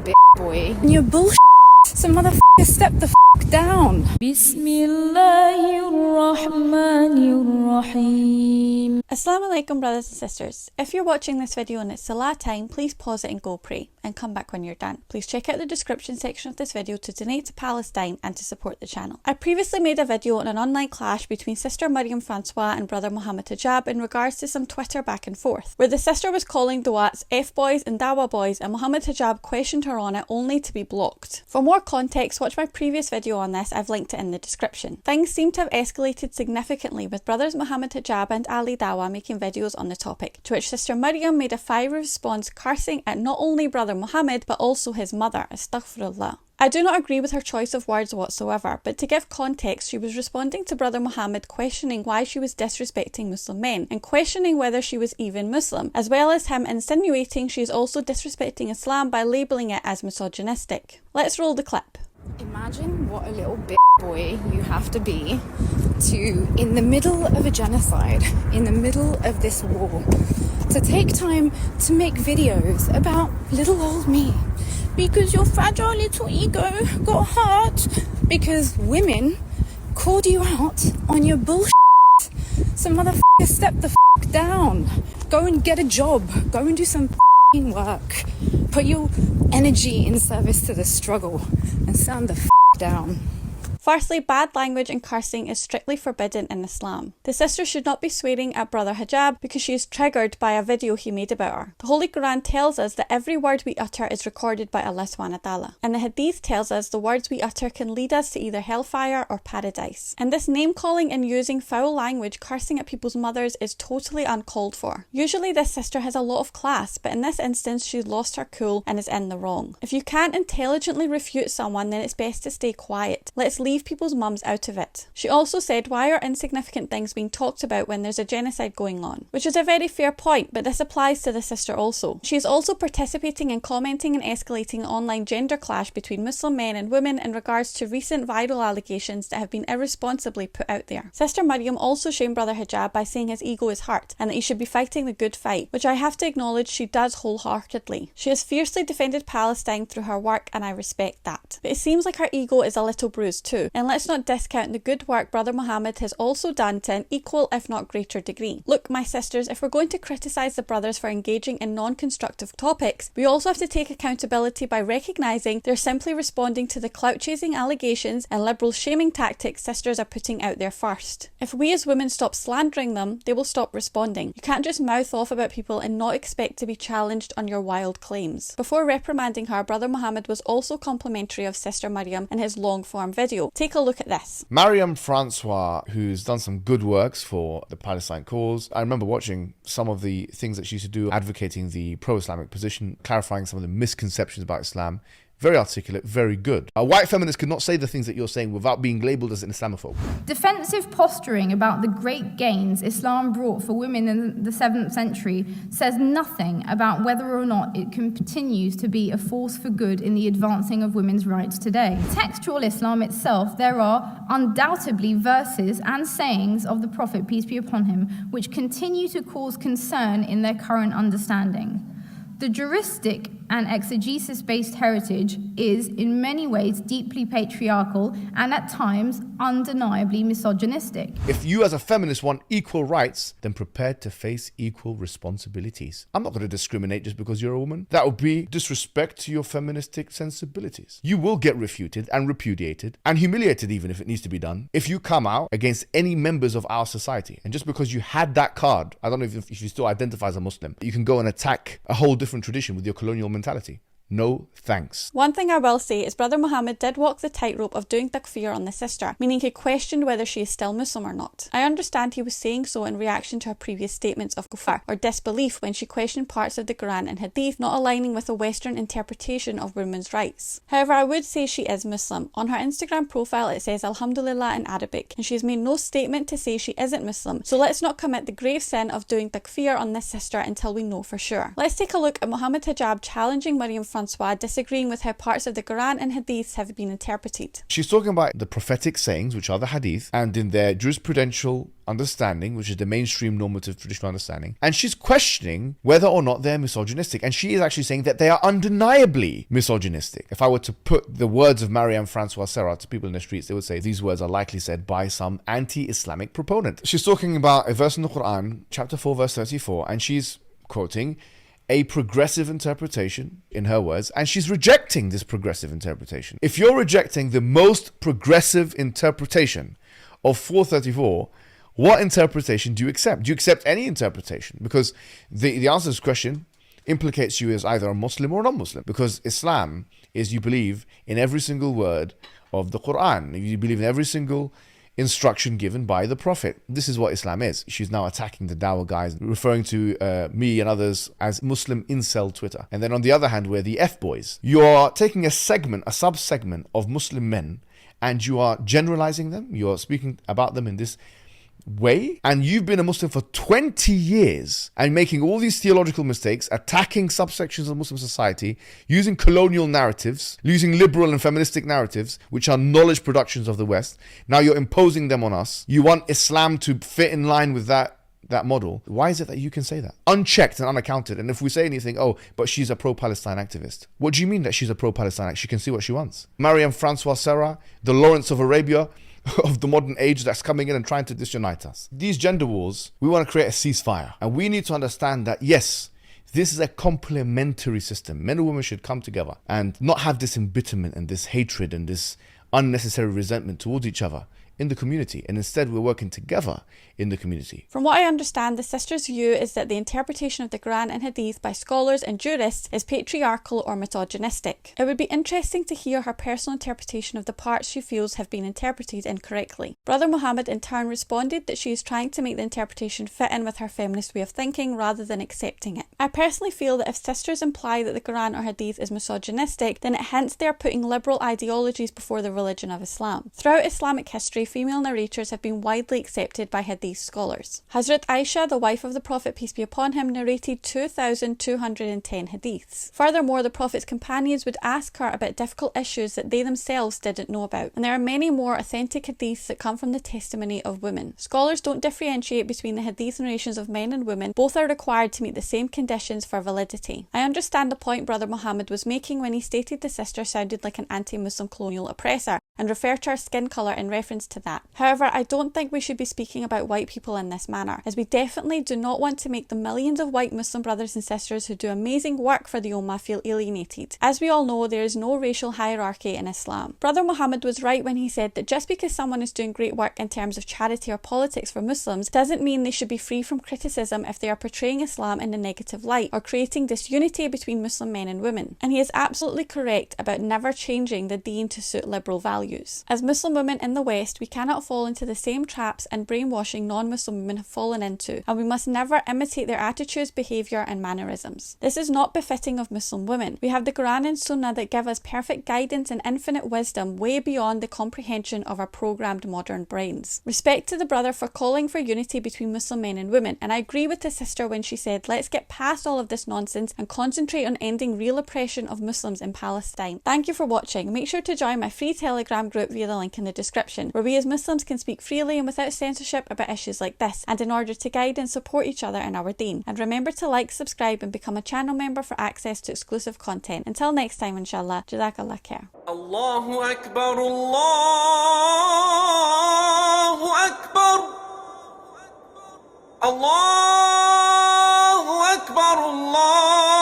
bit boy. And you're bullshit. So motherfucker, step the down. Bismillahirrahmanirrahim. Assalamu alaikum, brothers and sisters. If you're watching this video and it's Salah time, please pause it and go pray, and come back when you're done. Please check out the description section of this video to donate to Palestine and to support the channel. I previously made a video on an online clash between Sister Myriam Francois and brother Mohammed Hijab in regards to some Twitter back and forth, where the sister was calling du'ats F-boys and Dawa boys, and Mohammed Hijab questioned her on it only to be blocked. For more context, watch my previous video on this, I've linked it in the description. Things seem to have escalated significantly, with brothers Mohammed Hijab and Ali Dawa making videos on the topic, to which Sister Myriam made a fiery response cursing at not only brother Mohammed but also his mother, astaghfirullah. I do not agree with her choice of words whatsoever, but to give context, she was responding to brother Mohammed questioning why she was disrespecting Muslim men and questioning whether she was even Muslim, as well as him insinuating she is also disrespecting Islam by labelling it as misogynistic. Let's roll the clip. Imagine what a little bit boy you have to be to, in the middle of a genocide, in the middle of this war, to take time to make videos about little old me. Because your fragile little ego got hurt because women called you out on your bullshit. So motherfucker, step the down. Go and get a job. Go and do some work. Put your energy in service to the struggle and sound the down. Firstly, bad language and cursing is strictly forbidden in Islam. The sister should not be swearing at brother Hijab because she is triggered by a video he made about her. The Holy Quran tells us that every word we utter is recorded by Allah subhanahu wa ta'ala. And the Hadith tells us the words we utter can lead us to either hellfire or paradise. And this name calling and using foul language, cursing at people's mothers, is totally uncalled for. Usually this sister has a lot of class, but in this instance she's lost her cool and is in the wrong. If you can't intelligently refute someone, then it's best to stay quiet. Let's leave people's mums out of it. She also said, why are insignificant things being talked about when there's a genocide going on? Which is a very fair point, but this applies to the sister also. She is also participating in commenting and escalating an online gender clash between Muslim men and women in regards to recent viral allegations that have been irresponsibly put out there. Sister Myriam also shamed brother Hijab by saying his ego is hurt and that he should be fighting the good fight, which I have to acknowledge she does wholeheartedly. She has fiercely defended Palestine through her work and I respect that. But it seems like her ego is a little bruised too. And let's not discount the good work brother Mohammed has also done to an equal if not greater degree. Look, my sisters, if we're going to criticise the brothers for engaging in non-constructive topics, we also have to take accountability by recognising they're simply responding to the clout-chasing allegations and liberal shaming tactics sisters are putting out there first. If we as women stop slandering them, they will stop responding. You can't just mouth off about people and not expect to be challenged on your wild claims. Before reprimanding her, brother Mohammed was also complimentary of Sister Myriam in his long-form video. Take a look at this. Myriam Francois, who's done some good works for the Palestine cause. I remember watching some of the things that she used to do, advocating the pro-Islamic position, clarifying some of the misconceptions about Islam. Very articulate, very good. A white feminist could not say the things that you're saying without being labelled as an Islamophobe. Defensive posturing about the great gains Islam brought for women in the 7th century says nothing about whether or not it continues to be a force for good in the advancing of women's rights today. Textual Islam itself, there are undoubtedly verses and sayings of the Prophet, peace be upon him, which continue to cause concern in their current understanding. The juristic and exegesis-based heritage is, in many ways, deeply patriarchal and at times undeniably misogynistic. If you as a feminist want equal rights, then prepare to face equal responsibilities. I'm not going to discriminate just because you're a woman. That would be disrespect to your feministic sensibilities. You will get refuted and repudiated and humiliated, even if it needs to be done, if you come out against any members of our society. And just because you had that card, I don't know if you still identify as a Muslim, you can go and attack a whole different tradition with your colonial mentality. No thanks. One thing I will say is brother Mohammed did walk the tightrope of doing takfir on the sister, meaning he questioned whether she is still Muslim or not. I understand he was saying so in reaction to her previous statements of kufr or disbelief when she questioned parts of the Quran and Hadith not aligning with a Western interpretation of women's rights. However, I would say she is Muslim. On her Instagram profile it says Alhamdulillah in Arabic, and she has made no statement to say she isn't Muslim, so let's not commit the grave sin of doing takfir on this sister until we know for sure. Let's take a look at Mohammed Hijab challenging Myriam Francois disagreeing with how parts of the Quran and Hadiths have been interpreted. She's talking about the prophetic sayings, which are the Hadith, and in their jurisprudential understanding, which is the mainstream normative traditional understanding, and she's questioning whether or not they're misogynistic, and she is actually saying that they are undeniably misogynistic. If I were to put the words of Myriam Francois to people in the streets, they would say these words are likely said by some anti-Islamic proponent. She's talking about a verse in the Quran, chapter 4, verse 34, and she's quoting a progressive interpretation, in her words, and she's rejecting this progressive interpretation. If you're rejecting the most progressive interpretation of 434, what interpretation do you accept? Do you accept any interpretation? Because the answer to this question implicates you as either a Muslim or a non-Muslim. Because Islam is you believe in every single word of the Quran. You believe in every single instruction given by the Prophet. This is what Islam is. She's now attacking the Dawah guys, referring to me and others as Muslim incel Twitter. And then on the other hand, we're the F-boys. You are taking a segment, a sub-segment of Muslim men, and you are generalizing them. You are speaking about them in this way, and you've been a Muslim for 20 years and making all these theological mistakes, attacking subsections of Muslim society, using colonial narratives, using liberal and feministic narratives, which are knowledge productions of the West. Now you're imposing them on us. You want Islam to fit in line with that model. Why is it that you can say that? Unchecked and unaccounted. And if we say anything, oh, but she's a pro-Palestine activist. What do you mean that she's a pro-Palestine activist? She can see what she wants. Myriam Francois, the Lawrence of Arabia of the modern age that's coming in and trying to disunite us. These gender wars, we want to create a ceasefire. And we need to understand that, yes, this is a complementary system. Men and women should come together and not have this embitterment and this hatred and this unnecessary resentment towards each other in the community, and instead we're working together in the community. From what I understand, the sisters' view is that the interpretation of the Quran and Hadith by scholars and jurists is patriarchal or misogynistic. It would be interesting to hear her personal interpretation of the parts she feels have been interpreted incorrectly. Brother Mohammed in turn responded that she is trying to make the interpretation fit in with her feminist way of thinking rather than accepting it. I personally feel that if sisters imply that the Quran or Hadith is misogynistic, then it hints they are putting liberal ideologies before the religion of Islam. Throughout Islamic history, female narrators have been widely accepted by Hadith scholars. Hazrat Aisha, the wife of the Prophet peace be upon him, narrated 2,210 Hadiths. Furthermore, the Prophet's companions would ask her about difficult issues that they themselves didn't know about. And there are many more authentic Hadiths that come from the testimony of women. Scholars don't differentiate between the Hadith narrations of men and women. Both are required to meet the same conditions for validity. I understand the point Brother Mohammed was making when he stated the sister sounded like an anti-Muslim colonial oppressor and referred to her skin colour in reference to that. However, I don't think we should be speaking about white people in this manner, as we definitely do not want to make the millions of white Muslim brothers and sisters who do amazing work for the Ummah feel alienated. As we all know, there is no racial hierarchy in Islam. Brother Mohammed was right when he said that just because someone is doing great work in terms of charity or politics for Muslims doesn't mean they should be free from criticism if they are portraying Islam in a negative light or creating disunity between Muslim men and women. And he is absolutely correct about never changing the deen to suit liberal values. As Muslim women in the West, we cannot fall into the same traps and brainwashing non-Muslim women have fallen into, and we must never imitate their attitudes, behaviour and mannerisms. This is not befitting of Muslim women. We have the Quran and Sunnah that give us perfect guidance and infinite wisdom way beyond the comprehension of our programmed modern brains. Respect to the brother for calling for unity between Muslim men and women, and I agree with the sister when she said, let's get past all of this nonsense and concentrate on ending real oppression of Muslims in Palestine. Thank you for watching. Make sure to join my free Telegram group via the link in the description, where we as Muslims can speak freely and without censorship about issues like this, and in order to guide and support each other in our deen. And remember to like, subscribe and become a channel member for access to exclusive content. Until next time, inshallah, Jazakallah khair. Allahu Akbar, Allahu Akbar, Allahu Akbar, Allah.